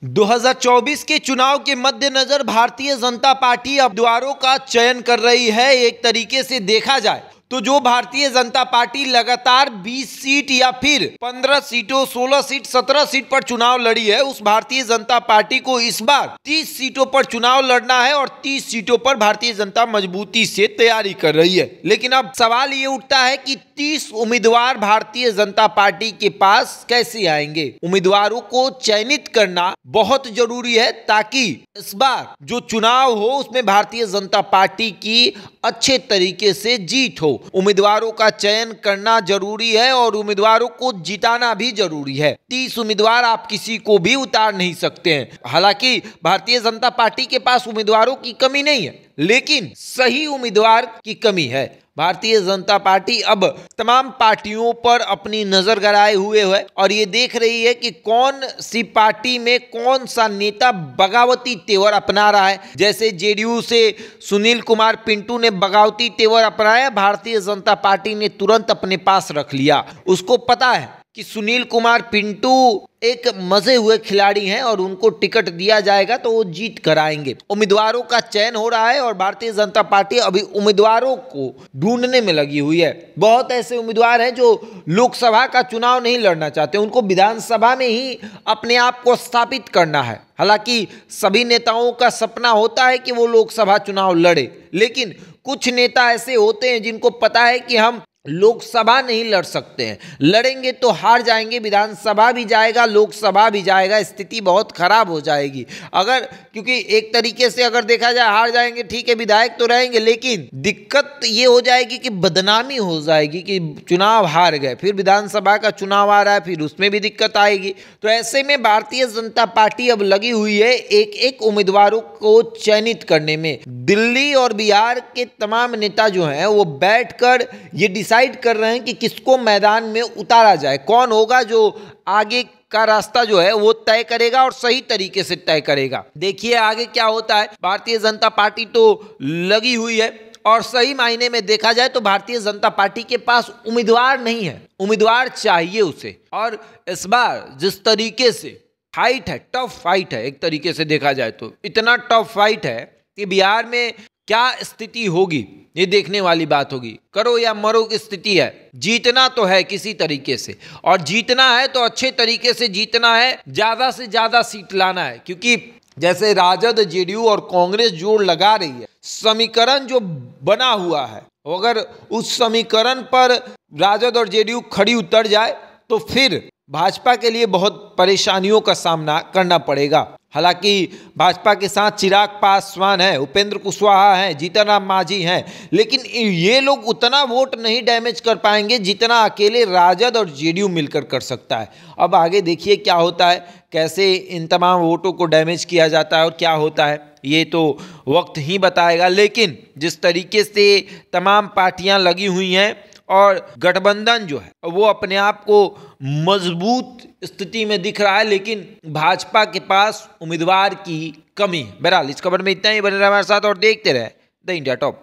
2024 के चुनाव के मद्देनजर भारतीय जनता पार्टी अब उम्मीदवारों का चयन कर रही है। एक तरीके से देखा जाए तो जो भारतीय जनता पार्टी लगातार 20 सीट या फिर 15 सीटों, 16 सीट, 17 सीट पर चुनाव लड़ी है, उस भारतीय जनता पार्टी को इस बार 30 सीटों पर चुनाव लड़ना है और 30 सीटों पर भारतीय जनता मजबूती से तैयारी कर रही है। लेकिन अब सवाल ये उठता है कि 30 उम्मीदवार भारतीय जनता पार्टी के पास कैसे आएंगे। उम्मीदवारों को चयनित करना बहुत जरूरी है ताकि इस बार जो चुनाव हो उसमें भारतीय जनता पार्टी की अच्छे तरीके से जीत हो। उम्मीदवारों का चयन करना जरूरी है और उम्मीदवारों को जिताना भी जरूरी है। 30 उम्मीदवार आप किसी को भी उतार नहीं सकते हैं। हालांकि भारतीय जनता पार्टी के पास उम्मीदवारों की कमी नहीं है, लेकिन सही उम्मीदवार की कमी है। भारतीय जनता पार्टी अब तमाम पार्टियों पर अपनी नजर गड़ाए हुए है और ये देख रही है कि कौन सी पार्टी में कौन सा नेता बगावती तेवर अपना रहा है। जैसे जेडीयू से सुनील कुमार पिंटू ने बगावती तेवर अपनाया, भारतीय जनता पार्टी ने तुरंत अपने पास रख लिया। उसको पता है कि सुनील कुमार पिंटू एक मजे हुए खिलाड़ी हैं और उनको टिकट दिया जाएगा तो वो जीत कर आएंगे। उम्मीदवारों का चयन हो रहा है और भारतीय जनता पार्टी अभी उम्मीदवारों को ढूंढने में लगी हुई है। बहुत ऐसे उम्मीदवार हैं जो लोकसभा का चुनाव नहीं लड़ना चाहते, उनको विधानसभा में ही अपने आप को स्थापित करना है। हालांकि सभी नेताओं का सपना होता है कि वो लोकसभा चुनाव लड़े, लेकिन कुछ नेता ऐसे होते हैं जिनको पता है कि हम लोकसभा नहीं लड़ सकते हैं, लड़ेंगे तो हार जाएंगे, विधानसभा भी जाएगा, लोकसभा भी जाएगा, स्थिति बहुत खराब हो जाएगी। क्योंकि एक तरीके से अगर देखा जाए हार जाएंगे, ठीक है, विधायक तो रहेंगे, लेकिन दिक्कत ये हो जाएगी कि बदनामी हो जाएगी कि चुनाव हार गए, फिर विधानसभा का चुनाव आ रहा है, फिर उसमें भी दिक्कत आएगी। तो ऐसे में भारतीय जनता पार्टी अब लगी हुई है एक एक उम्मीदवारों को चयनित करने में। दिल्ली और बिहार के तमाम नेता जो हैं वो बैठकर ये डिसाइड कर रहे हैं कि किसको मैदान में उतारा जाए, कौन होगा जो आगे का रास्ता जो है वो तय करेगा और सही तरीके से तय करेगा। देखिए आगे क्या होता है। भारतीय जनता पार्टी तो लगी हुई है और सही मायने में देखा जाए तो भारतीय जनता पार्टी के पास उम्मीदवार नहीं है, उम्मीदवार चाहिए उसे। और इस बार जिस तरीके से फाइट है, टफ फाइट है, एक तरीके से देखा जाए तो इतना टफ फाइट है कि बिहार में क्या स्थिति होगी ये देखने वाली बात होगी। करो या मरो की स्थिति है, जीतना तो है किसी तरीके से, और जीतना है तो अच्छे तरीके से जीतना है, ज्यादा से ज्यादा सीट लाना है। क्योंकि जैसे राजद, जेडीयू और कांग्रेस जोड़ लगा रही है, समीकरण जो बना हुआ है, अगर उस समीकरण पर राजद और जेडीयू खड़ी उतर जाए तो फिर भाजपा के लिए बहुत परेशानियों का सामना करना पड़ेगा। हालांकि भाजपा के साथ चिराग पासवान है, उपेंद्र कुशवाहा हैं, जीतन राम मांझी हैं, लेकिन ये लोग उतना वोट नहीं डैमेज कर पाएंगे जितना अकेले राजद और जेडीयू मिलकर कर सकता है। अब आगे देखिए क्या होता है, कैसे इन तमाम वोटों को डैमेज किया जाता है और क्या होता है, ये तो वक्त ही बताएगा। लेकिन जिस तरीके से तमाम पार्टियां लगी हुई हैं और गठबंधन जो है वो अपने आप को मजबूत स्थिति में दिख रहा है, लेकिन भाजपा के पास उम्मीदवार की कमी है। बहरहाल इस खबर में इतना ही, बने रहे हमारे साथ और देखते रहे द इंडिया टॉप।